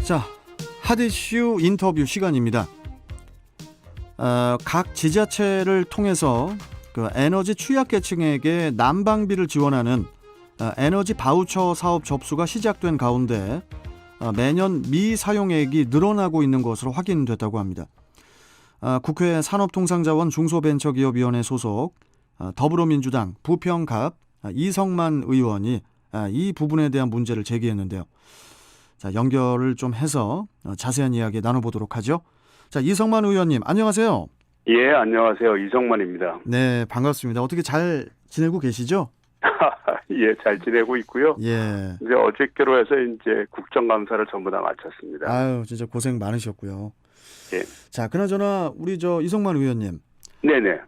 자, 핫이슈 인터뷰 시간입니다. 각 지자체를 통해서 그 에너지 취약계층에게 난방비를 지원하는 에너지 바우처 사업 접수가 시작된 가운데 매년 미사용액이 늘어나고 있는 것으로 확인됐다고 합니다. 국회 산업통상자원 중소벤처기업위원회 소속 더불어민주당 부평갑 이성만 의원이 이 부분에 대한 문제를 제기했는데요. 자, 연결을 좀 해서 자세한 이야기 나눠보도록 하죠. 자, 이성만 의원님 안녕하세요. 예, 안녕하세요. 이성만입니다. 네, 반갑습니다. 어떻게 잘 지내고 계시죠? 예, 잘 지내고 있고요. 예. 이제 어저께로 해서 이제 국정감사를 전부 다 마쳤습니다. 아유, 진짜 고생 많으셨고요. 예. 자, 그나저나 우리 이성만 의원님, 네네.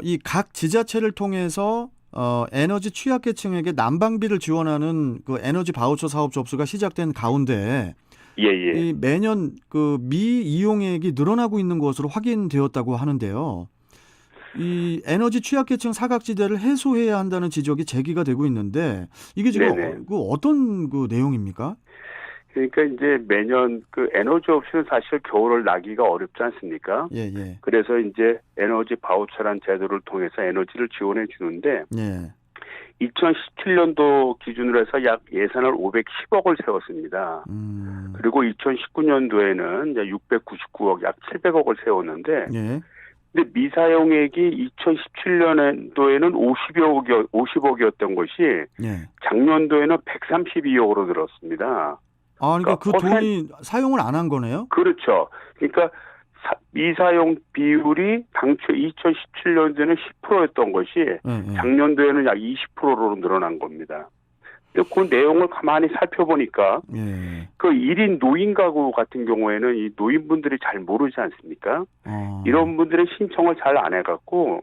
이 각 지자체를 통해서 에너지 취약계층에게 난방비를 지원하는 그 에너지 바우처 사업 접수가 시작된 가운데 예예. 이 매년 그 미이용액이 늘어나고 있는 것으로 확인되었다고 하는데요. 이 에너지 취약계층 사각지대를 해소해야 한다는 지적이 제기가 되고 있는데 이게 지금 네네. 어떤 그 내용입니까? 그러니까 이제 매년 그 에너지 없이는 사실 겨울을 나기가 어렵지 않습니까? 예, 예. 그래서 이제 에너지 바우처라는 제도를 통해서 에너지를 지원해 주는데 예. 2017년도 기준으로 해서 약 예산을 510억을 세웠습니다. 그리고 2019년도에는 이제 699억, 약 700억을 세웠는데, 예. 근데 미사용액이 2017년도에는 50억이었던 것이 예. 작년도에는 132억으로 늘었습니다. 아, 그러니까 그 퍼센트- 돈이 사용을 안 한 거네요? 그렇죠. 그러니까 미사용 비율이 당초 2017년도에는 10%였던 것이 예, 예. 작년도에는 약 20%로 늘어난 겁니다. 근데 그 내용을 가만히 살펴보니까 예. 그 1인 노인 가구 같은 경우에는 이 노인분들이 잘 모르지 않습니까? 이런 분들의 신청을 잘 안 해갖고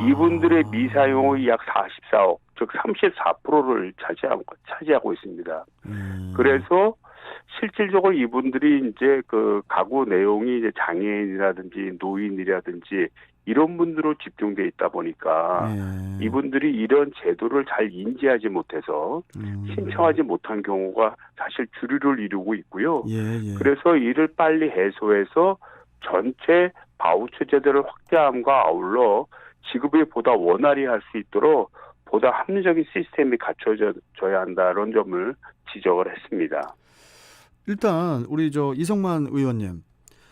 이분들의 미사용의 약 44억, 즉 34%를 차지하고 있습니다. 그래서 실질적으로 이분들이 이제 그 가구 내용이 이제 장애인이라든지 노인이라든지 이런 분들로 집중돼 있다 보니까 예. 이분들이 이런 제도를 잘 인지하지 못해서 신청하지 못한 경우가 사실 주류를 이루고 있고요. 예, 예. 그래서 이를 빨리 해소해서 전체 바우처 제도를 확대함과 아울러 지급이 보다 원활히 할 수 있도록 보다 합리적인 시스템이 갖춰져야 한다는 점을 지적을 했습니다. 일단 우리 이성만 의원님,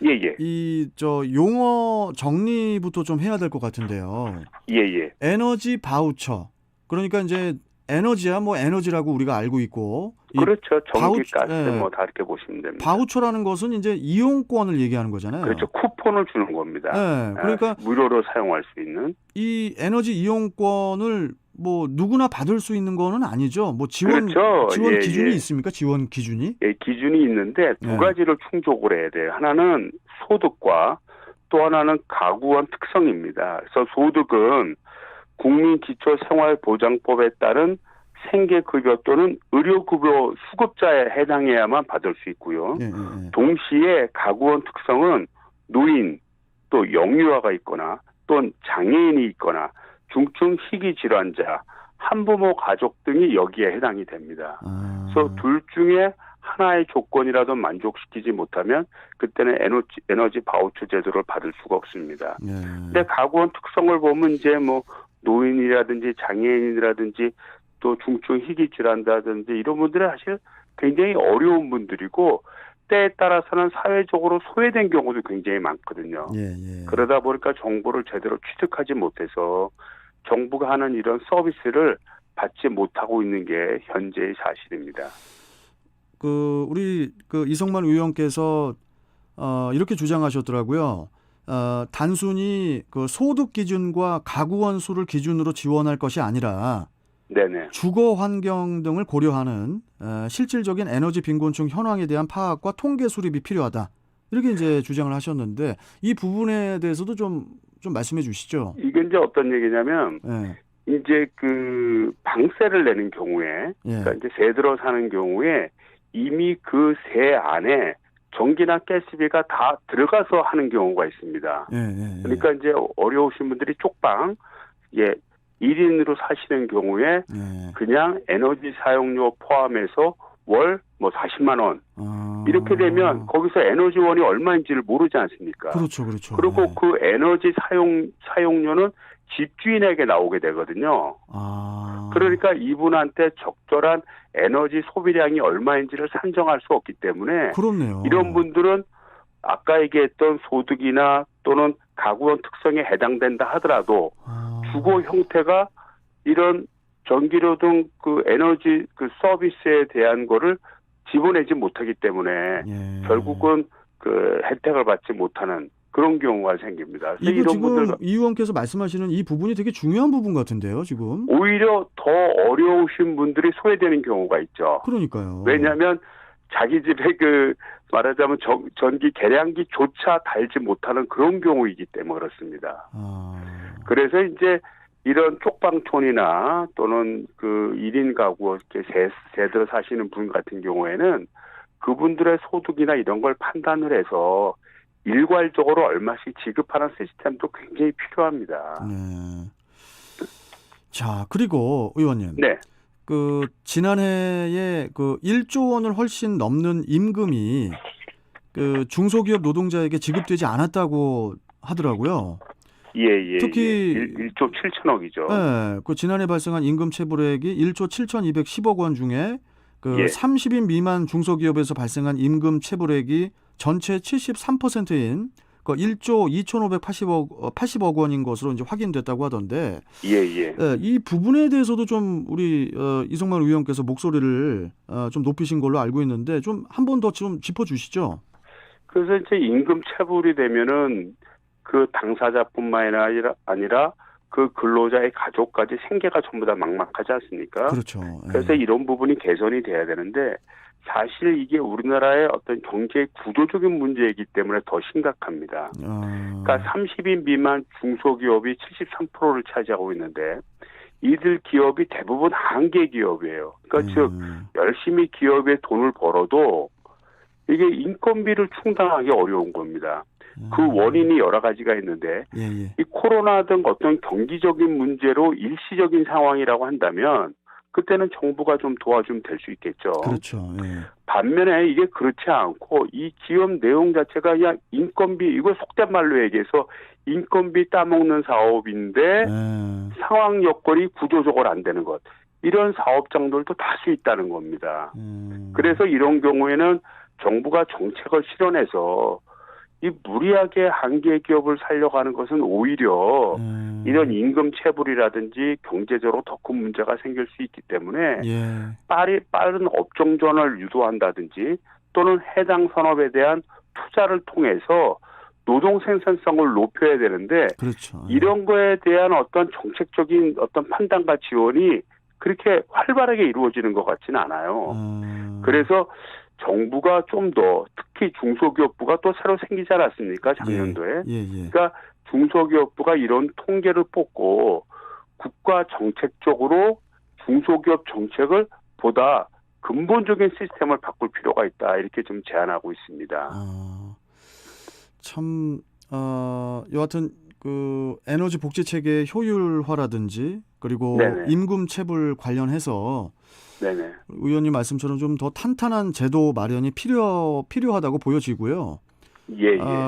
예예. 이 용어 정리부터 좀 해야 될 것 같은데요. 예예. 에너지 바우처. 그러니까 이제 에너지야 뭐 에너지라고 우리가 알고 있고 그렇죠. 전기, 바우처, 가스 예. 뭐 다 이렇게 보시면 됩니다. 바우처라는 것은 이제 이용권을 얘기하는 거잖아요. 그렇죠. 쿠폰을 주는 겁니다. 예. 그러니까 무료로 사용할 수 있는. 이 에너지 이용권을 뭐 누구나 받을 수 있는 거는 아니죠. 뭐 지원 그렇죠. 예, 기준이 예. 있습니까? 지원 기준이? 예, 기준이 있는데 두 예. 가지를 충족을 해야 돼요. 하나는 소득과 또 하나는 가구원 특성입니다. 그래서 소득은 국민기초생활보장법에 따른 생계급여 또는 의료급여 수급자에 해당해야만 받을 수 있고요. 예, 예, 예. 동시에 가구원 특성은 노인 또 영유아가 있거나 또는 장애인이 있거나 중증 희귀 질환자, 한부모 가족 등이 여기에 해당이 됩니다. 그래서 둘 중에 하나의 조건이라도 만족시키지 못하면 그때는 에너지 바우처 제도를 받을 수가 없습니다. 예. 근데 가구원 특성을 보면 이제 뭐 노인이라든지 장애인이라든지 또 중증 희귀 질환자든지 이런 분들은 사실 굉장히 어려운 분들이고 때에 따라서는 사회적으로 소외된 경우도 굉장히 많거든요. 예, 예. 그러다 보니까 정보를 제대로 취득하지 못해서 정부가 하는 이런 서비스를 받지 못하고 있는 게 현재의 사실입니다. 우리 이성만 의원께서 이렇게 주장하셨더라고요. 단순히 그 소득 기준과 가구원 수를 기준으로 지원할 것이 아니라 네네. 주거 환경 등을 고려하는 실질적인 에너지 빈곤층 현황에 대한 파악과 통계 수립이 필요하다. 이렇게 이제 주장을 하셨는데 이 부분에 대해서도 좀 말씀해 주시죠. 이게 이제 어떤 얘기냐면 예. 이제 그 방세를 내는 경우에 예. 그러니까 이제 세 들어 사는 경우에 이미 그 세 안에 전기나 가스비가 다 들어가서 하는 경우가 있습니다. 예, 예, 예. 그러니까 이제 어려우신 분들이 쪽방 1인으로 사시는 경우에 예. 그냥 에너지 사용료 포함해서 월 뭐 40만 원 아. 이렇게 되면 거기서 에너지원이 얼마인지를 모르지 않습니까? 그렇죠, 그렇죠. 그리고 네. 그 에너지 사용료는 집주인에게 나오게 되거든요. 아. 그러니까 이분한테 적절한 에너지 소비량이 얼마인지를 산정할 수 없기 때문에 그렇네요. 이런 분들은 아까 얘기했던 소득이나 또는 가구원 특성에 해당된다 하더라도 아. 주거 형태가 이런 전기료 등 그 에너지 그 서비스에 대한 거를 집어내지 못하기 때문에 예. 결국은 그 혜택을 받지 못하는 그런 경우가 생깁니다. 그래서 이거 이런 지금 분들 이 의원께서 말씀하시는 이 부분이 되게 중요한 부분 같은데요, 지금. 오히려 더 어려우신 분들이 소외되는 경우가 있죠. 그러니까요. 왜냐하면 자기 집에 그 말하자면 전기 계량기조차 달지 못하는 그런 경우이기 때문에 그렇습니다. 아. 그래서 이제 이런 쪽방촌이나 또는 그 1인 가구 이렇게 세대로 사시는 분 같은 경우에는 그분들의 소득이나 이런 걸 판단을 해서 일괄적으로 얼마씩 지급하는 시스템도 굉장히 필요합니다. 네. 자, 그리고 의원님. 네. 그 지난해에 그 1조 원을 훨씬 넘는 임금이 그 중소기업 노동자에게 지급되지 않았다고 하더라고요. 예. 특히 1조 7천억이죠. 네, 그 지난해 발생한 임금 체불액이 1조 7,210억 원 중에 그 예. 30인 미만 중소기업에서 발생한 임금 체불액이 전체 73%인 그 1조 2,580억 원인 것으로 이제 확인됐다고 하던데, 예. 이 부분에 대해서도 좀 우리 이성만 의원께서 목소리를 좀 높이신 걸로 알고 있는데 좀 한 번 더 좀 짚어주시죠. 그래서 이제 임금 체불이 되면은 그 당사자뿐만 아니라 그 근로자의 가족까지 생계가 전부 다 막막하지 않습니까? 그렇죠. 그래서 이런 부분이 개선이 돼야 되는데 사실 이게 우리나라의 어떤 경제 구조적인 문제이기 때문에 더 심각합니다. 그러니까 30인 미만 중소기업이 73%를 차지하고 있는데 이들 기업이 대부분 한계 기업이에요. 그러니까 즉 열심히 기업에 돈을 벌어도 이게 인건비를 충당하기 어려운 겁니다. 그 원인이 여러 가지가 있는데 이 코로나 등 어떤 경기적인 문제로 일시적인 상황이라고 한다면 그때는 정부가 좀 도와주면 될 수 있겠죠. 그렇죠. 예. 반면에 이게 그렇지 않고 이 기업 내용 자체가 그냥 인건비, 이거 속된 말로 얘기해서 인건비 따먹는 사업인데 상황 여건이 구조적으로 안 되는 것. 이런 사업장들도 다수 있다는 겁니다. 그래서 이런 경우에는 정부가 정책을 실현해서 이 무리하게 한계 기업을 살려가는 것은 오히려 이런 임금 체불이라든지 경제적으로 더 큰 문제가 생길 수 있기 때문에 빠른 업종전을 유도한다든지 또는 해당 산업에 대한 투자를 통해서 노동 생산성을 높여야 되는데 그렇죠. 이런 거에 대한 어떤 정책적인 어떤 판단과 지원이 그렇게 활발하게 이루어지는 것 같지는 않아요. 그래서 정부가 좀 더 특히 중소기업부가 또 새로 생기지 않았습니까? 작년도에. 그러니까 중소기업부가 이런 통계를 뽑고 국가 정책적으로 중소기업 정책을 보다 근본적인 시스템을 바꿀 필요가 있다. 이렇게 좀 제안하고 있습니다. 참 여하튼 그 에너지 복지 체계의 효율화라든지 그리고 네네. 임금 체불 관련해서 네네. 의원님 말씀처럼 좀 더 탄탄한 제도 마련이 필요하다고 보여지고요.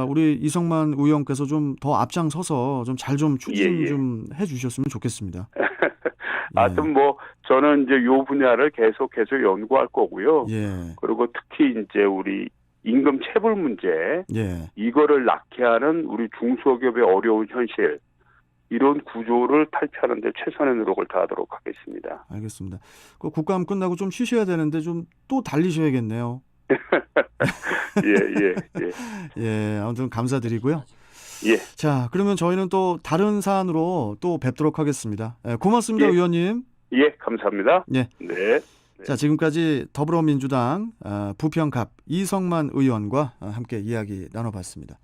우리 이성만 의원께서 좀 더 앞장서서 좀 잘 좀 추진 좀 해주셨으면 좋겠습니다. 하여튼 뭐 저는 이제 요 분야를 계속해서 연구할 거고요. 그리고 특히 이제 우리 임금 체불 문제 이거를 낳게 하는 우리 중소기업의 어려운 현실 이런 구조를 탈피하는 데 최선의 노력을 다하도록 하겠습니다. 알겠습니다. 그 국감 끝나고 좀 쉬셔야 되는데 좀 또 달리셔야겠네요. 아무튼 감사드리고요. 자, 그러면 저희는 또 다른 사안으로 또 뵙도록 하겠습니다. 고맙습니다, 의원님. 감사합니다. 네. 자, 지금까지 더불어민주당 부평갑 이성만 의원과 함께 이야기 나눠봤습니다.